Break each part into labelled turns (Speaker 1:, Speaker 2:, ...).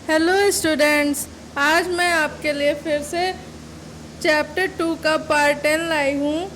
Speaker 1: Hello students, आज मैं आपके लिए फिर से चैप्टर 2 का पार्ट 10 लाई हूँ,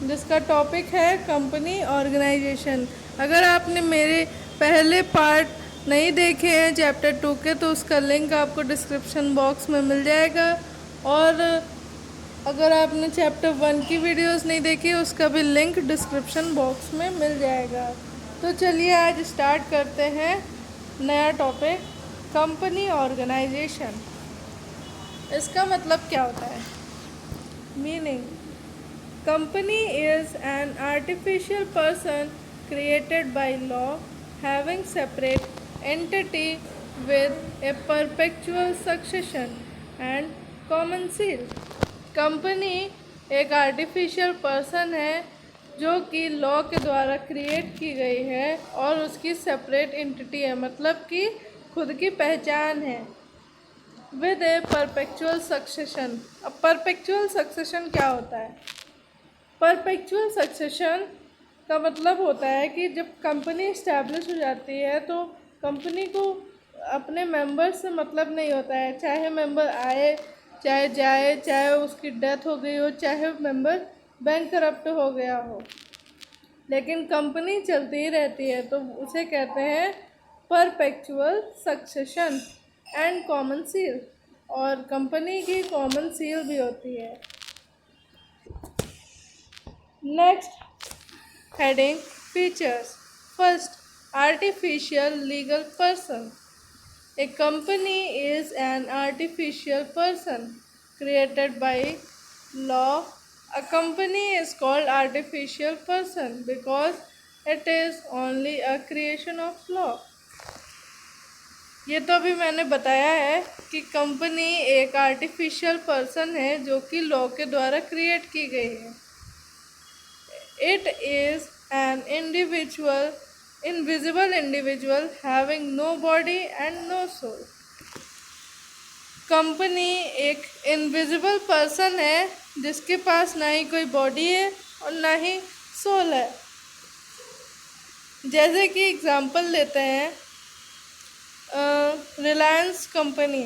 Speaker 1: जिसका टॉपिक है कंपनी ऑर्गेनाइजेशन। अगर आपने मेरे पहले पार्ट नहीं देखे हैं चैप्टर 2 के, तो उसका लिंक आपको डिस्क्रिप्शन बॉक्स में मिल जाएगा। और अगर आपने चैप्टर 1 की वीडियोस नहीं देखी, उसका भी लिंक डिस्क्रिप्शन बॉक्स में मिल जाएगा। तो चलिए आज स्टार्ट करते हैं नया टॉपिक, कंपनी ऑर्गेनाइजेशन। इसका मतलब क्या होता है? Meaning: company is an artificial person created by law having separate entity with a perpetual succession and common seal। Company एक आर्टिफिशियल पर्सन है जो कि लॉ के द्वारा क्रिएट की गई है और उसकी सेपरेट एंटिटी है, मतलब कि खुद की पहचान है, विद ए परपेचुअल सक्सेशन। अब परपेचुअल सक्सेशन क्या होता है? परपेचुअल सक्सेशन का मतलब होता है कि जब कंपनी इस्टेब्लिश हो जाती है तो कंपनी को अपने मेंबर से मतलब नहीं होता है, चाहे मेंबर आए चाहे जाए, चाहे उसकी डेथ हो गई हो, चाहे मेंबर बैंकरप्ट हो गया हो, लेकिन कंपनी चलती ही रहती है, तो उसे कहते हैं perpetual succession and common seal. और कंपनी की कॉमन सील भी होती है। Next heading, features. First, artificial legal person. A company is an artificial person created by law. A company is called artificial person because it is only a creation of law. ये तो अभी मैंने बताया है कि कंपनी एक artificial person है जो कि लॉ के द्वारा क्रिएट की गई है। It is an individual, invisible individual having no body and no soul. Company एक इनविजिबल पर्सन है जिसके पास ना ही कोई बॉडी है और ना ही सोल है। जैसे कि एग्जांपल लेते हैं, रिलायंस कंपनी।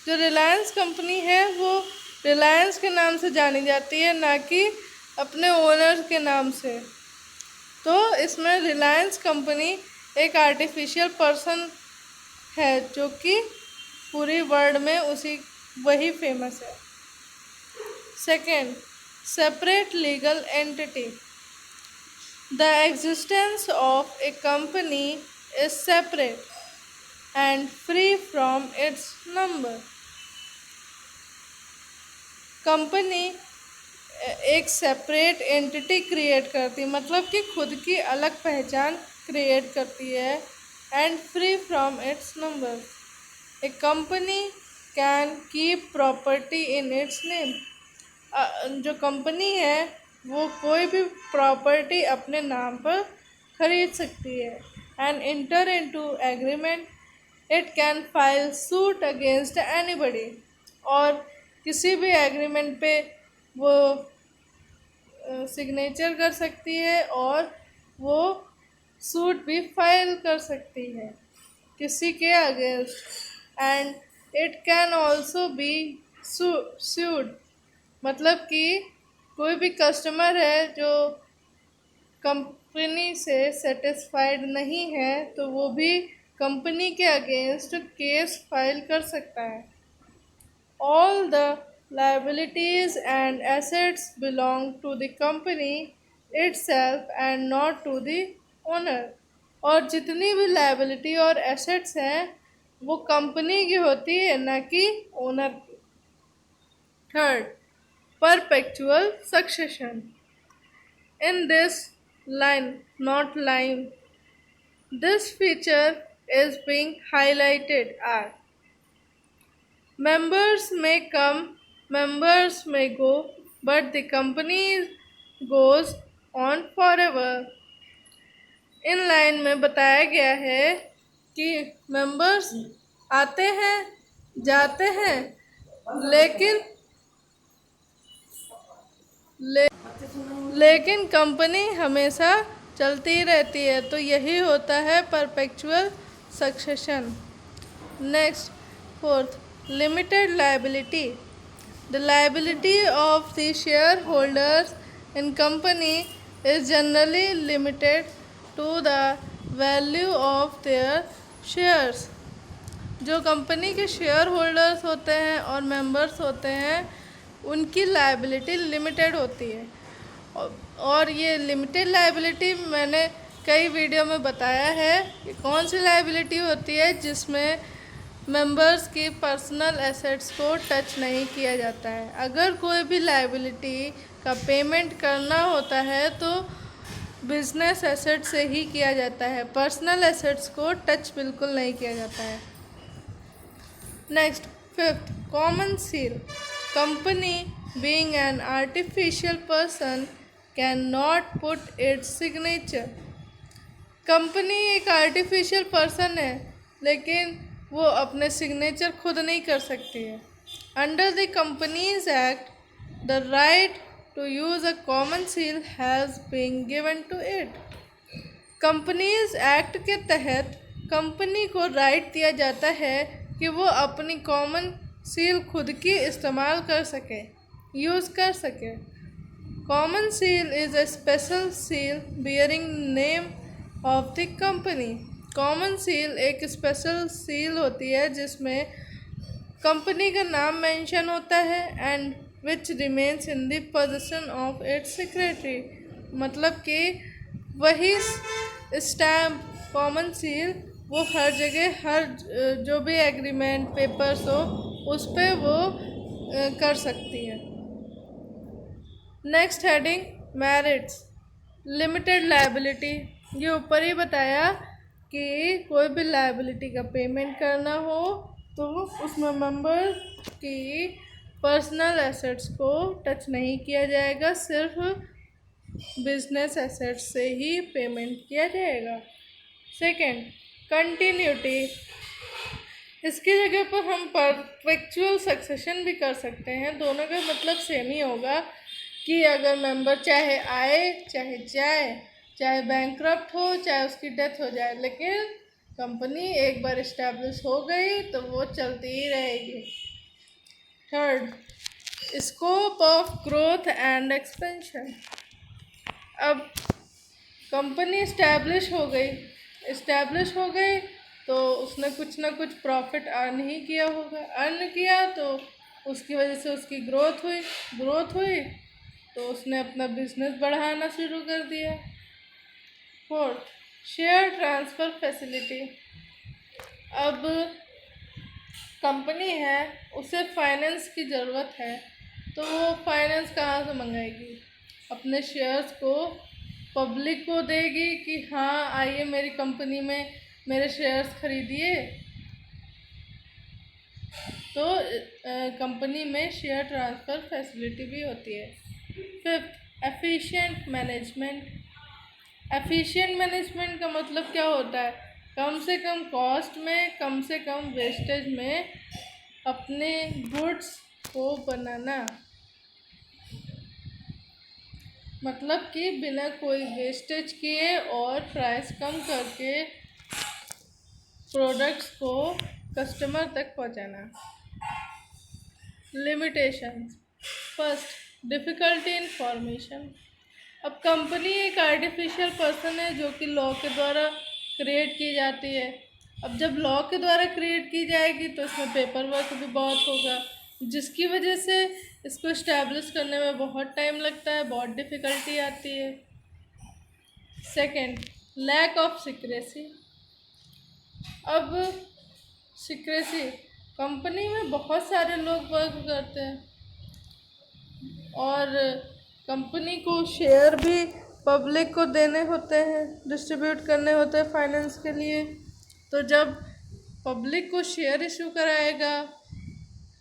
Speaker 1: जो रिलायंस कंपनी है वो रिलायंस के नाम से जानी जाती है, ना कि अपने ओनर के नाम से। तो इसमें रिलायंस कंपनी एक आर्टिफिशियल पर्सन है जो कि पूरी वर्ल्ड में वही फेमस है। Second, separate legal entity. The existence of A company is separate and free from its number. Company एक सेपरेट एंटिटी क्रिएट करती है, मतलब कि खुद की अलग पहचान क्रिएट करती है, and free from its number. A company can keep property in its name. जो कंपनी है वो कोई भी प्रॉपर्टी अपने नाम पर खरीद सकती है। And inter into agreement, it can file suit against anybody. और किसी भी एग्रीमेंट पे वो सिग्नेचर कर सकती है और वो सूट भी फाइल कर सकती है किसी के against. And it can also be sued, मतलब कि कोई भी कस्टमर है जो कंपनी से सेटिस्फाइड नहीं है तो वो भी कंपनी के अगेंस्ट केस फाइल कर सकता है। All the liabilities and assets belong to the company itself and not to the owner। और जितनी भी लाइबिलिटी और एसेट्स हैं वो कंपनी की होती है, ना कि ओनर की। Third, perpetual succession. In this line, this feature is being highlighted are: members may come, members may go, but the company goes on forever। In line में बताया गया है कि मेंबर्स आते हैं जाते हैं, लेकिन कंपनी हमेशा चलती रहती है। तो यही होता है perpetual succession. Next, fourth, limited liability. The liability of the shareholders in company is generally limited to the value of their shares. जो कंपनी के शेयर होल्डर्स होते हैं और मेंबर्स होते हैं उनकी लायबिलिटी लिमिटेड होती है। और ये लिमिटेड लायबिलिटी मैंने कई वीडियो में बताया है कि कौन सी लायबिलिटी होती है जिसमें मेंबर्स की पर्सनल एसेट्स को टच नहीं किया जाता है। अगर कोई भी लायबिलिटी का पेमेंट करना होता है तो बिजनेस एसेट से ही किया जाता है, पर्सनल एसेट्स को टच बिल्कुल नहीं किया जाता है। Next, fifth, common seal. Company being an artificial person can not put it's signature. Company एक आर्टिफिशियल पर्सन है लेकिन वो अपने सिग्नेचर खुद नहीं कर सकती है। Under the companies act the right to use a common seal has been given to it. Companies act के तहत कंपनी को राइट दिया जाता है कि वो अपनी कॉमन सील खुद की इस्तेमाल कर सके, यूज़ कर सके। Common seal is a special seal bearing name of the company. Common seal एक स्पेशल सील होती है जिसमें कंपनी का नाम मेंशन होता है and which remains in the position of its secretary. मतलब कि वही स्टैम्प कॉमन सील वो हर जगह, हर जो भी एग्रीमेंट पेपर्स हो उस पर वो कर सकती है। Next heading, merits. Limited liability, ये ऊपर ही बताया कि कोई भी लायबिलिटी का पेमेंट करना हो तो उसमें मेंबर की पर्सनल एसेट्स को टच नहीं किया जाएगा, सिर्फ बिजनेस एसेट्स से ही पेमेंट किया जाएगा। Second, continuity. इसकी जगह पर हम परपेचुअल सक्सेशन भी कर सकते हैं। दोनों का मतलब सेम ही होगा कि अगर मेंबर चाहे आए चाहे जाए, चाहे बैंकक्रप्ट हो चाहे उसकी डेथ हो जाए, लेकिन कंपनी एक बार इस्टेब्लिश हो गई तो वो चलती ही रहेगी। Third, scope of growth and expansion. अब कंपनी इस्टेब्लिश हो गई तो उसने कुछ ना कुछ प्रॉफिट अर्न ही किया होगा। अर्न किया तो उसकी वजह से उसकी ग्रोथ हुई तो उसने अपना बिजनेस बढ़ाना शुरू कर दिया। Fourth, share transfer facility. अब कंपनी है, उसे फाइनेंस की ज़रूरत है तो वो फाइनेंस कहाँ से मंगाएगी? अपने शेयर्स को पब्लिक को देगी कि हाँ आइए मेरी कंपनी में मेरे शेयर्स खरीदिए। तो कंपनी में शेयर ट्रांसफ़र फैसिलिटी भी होती है। Fifth, efficient management. Efficient management का मतलब क्या होता है? कम से कम कॉस्ट में, कम से कम वेस्टेज में अपने गुड्स को बनाना। मतलब कि बिना कोई वेस्टेज किए और प्राइस कम करके प्रोडक्ट्स को कस्टमर तक पहुंचाना। Limitations. First, difficulty in formation. अब कंपनी एक आर्टिफिशियल पर्सन है जो कि लॉ के द्वारा क्रिएट की जाती है। अब जब लॉ के द्वारा क्रिएट की जाएगी तो इसमें पेपर वर्क भी बहुत होगा, जिसकी वजह से इसको इस्टेब्लिश करने में बहुत टाइम लगता है, बहुत डिफ़िकल्टी आती है। Second, lack of secrecy. अब सीक्रेसी, कंपनी में बहुत सारे लोग वर्क करते हैं और कंपनी को शेयर भी पब्लिक को देने होते हैं, डिस्ट्रीब्यूट करने होते हैं फाइनेंस के लिए। तो जब पब्लिक को शेयर इशू कराएगा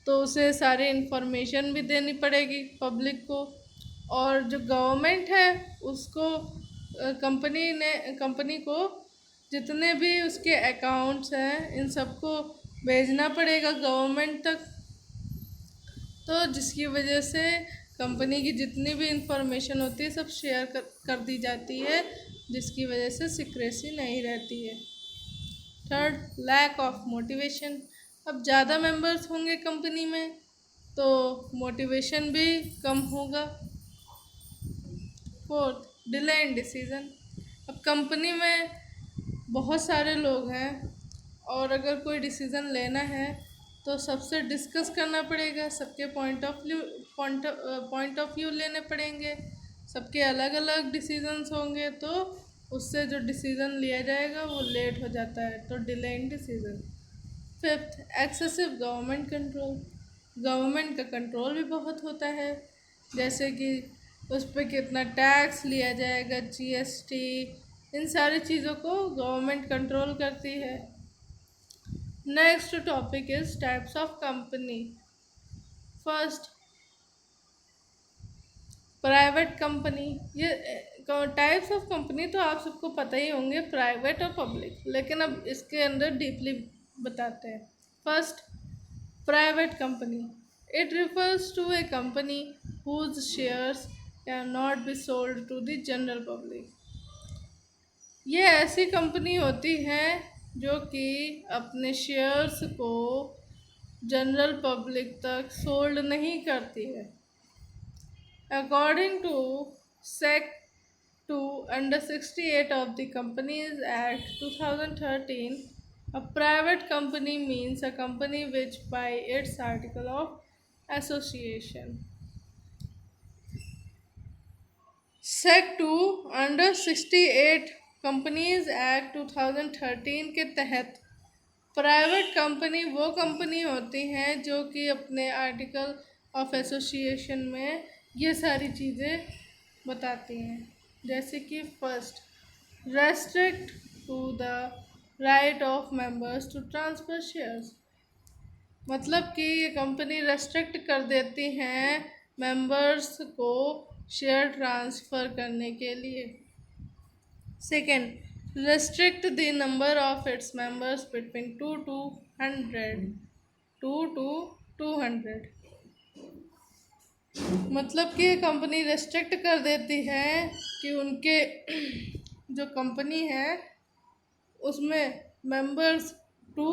Speaker 1: तो उसे सारी इन्फॉर्मेशन भी देनी पड़ेगी पब्लिक को, और जो गवर्नमेंट है उसको कंपनी को जितने भी उसके अकाउंट्स हैं इन सबको भेजना पड़ेगा गवर्नमेंट तक। तो जिसकी वजह से कंपनी की जितनी भी इंफॉर्मेशन होती है सब शेयर कर दी जाती है, जिसकी वजह से सीक्रेसी नहीं रहती है। Third, lack of motivation. अब ज़्यादा मेंबर्स होंगे कंपनी में तो मोटिवेशन भी कम होगा। Fourth, delay in decision. अब कंपनी में बहुत सारे लोग हैं और अगर कोई डिसीज़न लेना है तो सबसे डिस्कस करना पड़ेगा, सबके पॉइंट ऑफ व्यू लेने पड़ेंगे, सबके अलग अलग डिसीजंस होंगे, तो उससे जो डिसीज़न लिया जाएगा वो लेट हो जाता है, तो delay in decision. Fifth, excessive government control. Government का कंट्रोल भी बहुत होता है, जैसे कि उस पर कितना टैक्स लिया जाएगा, जीएसटी, इन सारी चीज़ों को गवर्नमेंट कंट्रोल करती है। Next topic is types of company. First, private company. ये टाइप्स ऑफ कंपनी तो आप सबको पता ही होंगे, प्राइवेट और पब्लिक, लेकिन अब इसके अंदर डीपली बताते हैं। First, private company. It refers to a company whose shares cannot be sold to the general public. ये ऐसी कंपनी होती है जो कि अपने शेयर्स को जनरल पब्लिक तक सोल्ड नहीं करती है। According to sec 2 under 68 of the Companies Act 2013, a private company means a company which by its article of association. Sec 2 under 68 companies act 2013 के तहत प्राइवेट कंपनी वो कंपनी होती हैं जो कि अपने आर्टिकल ऑफ एसोसिएशन में ये सारी चीज़ें बताती हैं, जैसे कि first, restrict to the right of members to transfer shares. मतलब कि ये कंपनी रेस्ट्रिक्ट कर देती हैं मेंबर्स को शेयर ट्रांसफ़र करने के लिए। Second, restrict the number of its members between 2 to 200। मतलब कि ये कंपनी रेस्ट्रिक्ट कर देती है कि उनके जो कंपनी है उसमें मेंबर्स 2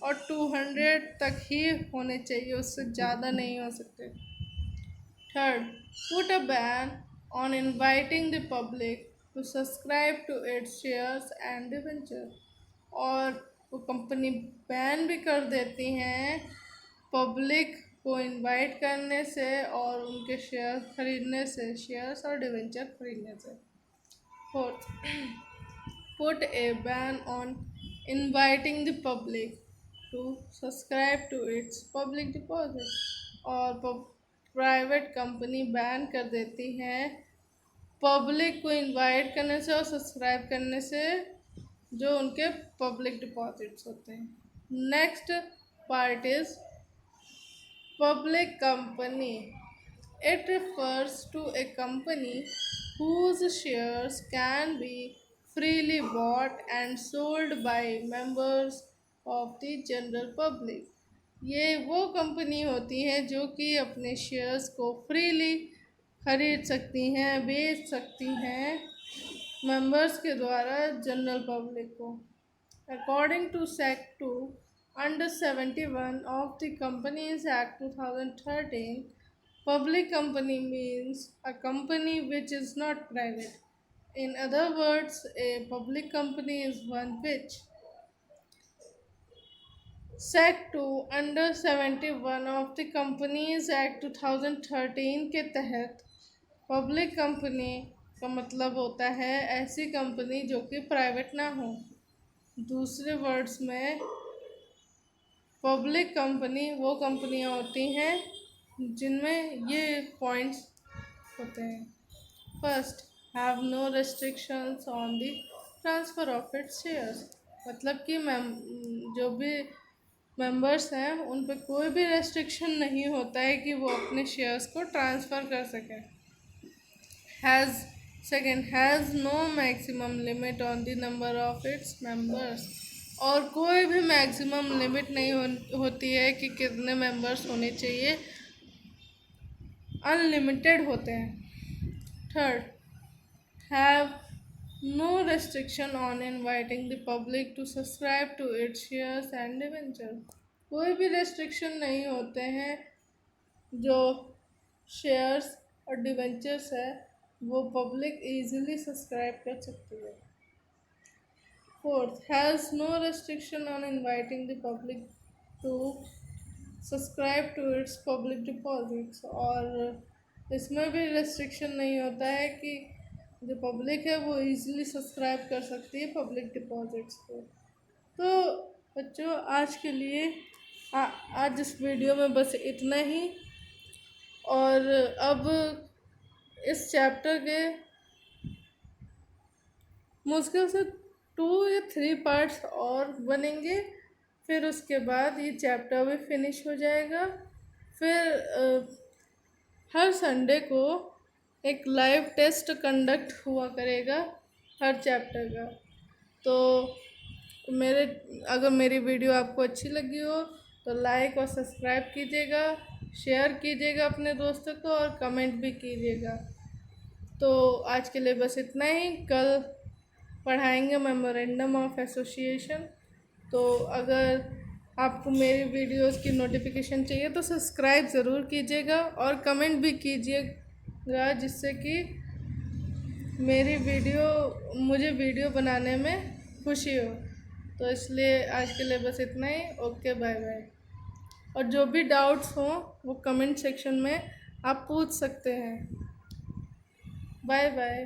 Speaker 1: और 200 तक ही होने चाहिए, उससे ज़्यादा नहीं हो सकते। Third, put a ban on inviting the public to subscribe to its shares and debenture। और वो कंपनी बैन भी कर देती हैं पब्लिक को इनवाइट करने से और उनके शेयर खरीदने से, शेयर्स और डिवेंचर खरीदने से। Fourth, put a ban on inviting the public to subscribe to its public deposit. और प्राइवेट कंपनी बैन कर देती हैं पब्लिक को इनवाइट करने से और सब्सक्राइब करने से जो उनके पब्लिक डिपॉजिट्स होते हैं। Next part is public company. It refers to a company whose shares can be freely bought and sold by members of the general public। ये वो कंपनी होती है जो कि अपने शेयर्स को फ्रीली खरीद सकती हैं, बेच सकती हैं मेंबर्स के द्वारा जनरल पब्लिक को। According to sec 2 under 71 of the companies act 2013, public company means a company which is not private. In other words, a public company is one which sec 2 under 71 of the companies act 2013 के तहत public company का मतलब होता है ऐसी company जो कि private ना हो। दूसरे वर्ड्स में पब्लिक कंपनी वो कंपनियां होती हैं जिनमें ये पॉइंट्स होते हैं। First, have no restrictions on the transfer of its shares. मतलब कि जो भी मेंबर्स हैं उन पर कोई भी रेस्ट्रिक्शन नहीं होता है कि वो अपने शेयर्स को ट्रांसफ़र कर सकें। Has no maximum limit on the number of its members. और कोई भी मैक्सिमम लिमिट नहीं होती है कि कितने मेंबर्स होने चाहिए, अनलिमिटेड होते हैं। Third, have No restriction on inviting the public to subscribe to its shares and debenture. कोई भी रेस्ट्रिक्शन नहीं होते हैं जो शेयर्स और डिवेंचर्स है वो पब्लिक इजीली सब्सक्राइब कर सकती है। Fourth, has no restriction on inviting the public to subscribe to its public deposits। और इसमें भी रेस्ट्रिक्शन नहीं होता है कि जो पब्लिक है वो इजीली सब्सक्राइब कर सकती है पब्लिक डिपॉजिट्स को। तो बच्चों आज के लिए आज इस वीडियो में बस इतना ही। और अब इस चैप्टर के मुश्किल से 2 या 3 पार्ट्स और बनेंगे, फिर उसके बाद ये चैप्टर भी फिनिश हो जाएगा। फिर हर संडे को एक लाइव टेस्ट कंडक्ट हुआ करेगा हर चैप्टर का। तो अगर मेरी वीडियो आपको अच्छी लगी हो तो लाइक और सब्सक्राइब कीजिएगा, शेयर कीजिएगा अपने दोस्तों को और कमेंट भी कीजिएगा। तो आज के लिए बस इतना ही। कल पढ़ाएंगे मेमोरेंडम ऑफ एसोसिएशन। तो अगर आपको मेरी वीडियोस की नोटिफिकेशन चाहिए तो सब्सक्राइब ज़रूर कीजिएगा और कमेंट भी कीजिएगा, जिससे कि मुझे वीडियो बनाने में खुशी हो। तो इसलिए आज के लिए बस इतना ही। Okay, bye bye. और जो भी डाउट्स हों वो कमेंट सेक्शन में आप पूछ सकते हैं। Bye bye.